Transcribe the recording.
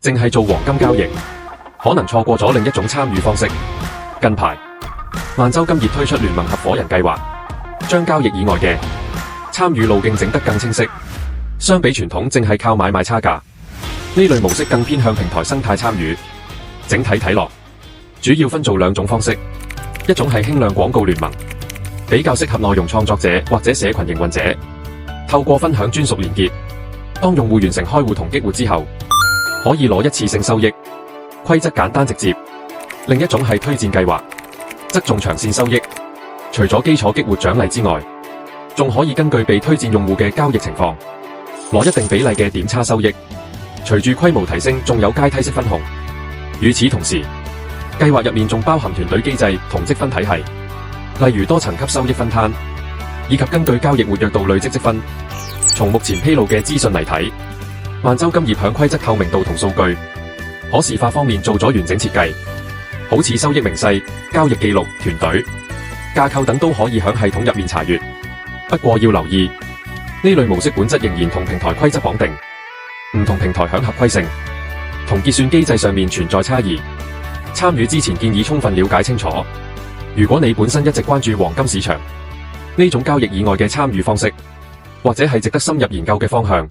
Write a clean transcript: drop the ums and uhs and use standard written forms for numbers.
淨係做黃金交易，可能錯過咗另一種參與方式。近排，萬洲金業推出聯盟合夥人計劃，將交易以外嘅參與路徑整得更清晰。相比傳統淨係靠買賣差價，呢類模式更偏向平台生態參與。整體睇落，主要分做兩種方式，一種係輕量廣告聯盟，比較適合內容創作者或者社群營運者，透過分享專屬連結，當用戶完成開戶同激活之後，可以攞一次性收益，規則簡單直接。另一種係推薦計劃，側重長線收益，除咗基礎激活獎勵之外，仲可以根據被推薦用戶嘅交易情況，攞一定比例嘅點差收益。隨住規模提升，仲有階梯式分紅。與此同時，計劃入面仲包含團隊機制同積分體系，例如多層級收益分攤，以及根據交易活躍度累積積分。從目前披露嘅資訊嚟睇，萬洲金業響規則透明度同數據可視化方面做咗完整設計，好似收益明細、交易記錄、團隊架構等都可以響系統入面查閱。不過要留意，呢類模式本質仍然同平台規則綁定，唔同平台響合規性同結算機制上面存在差異。參與之前建議充分了解清楚。如果你本身一直關注黃金市場，呢種交易以外嘅參與方式，或者係值得深入研究嘅方向。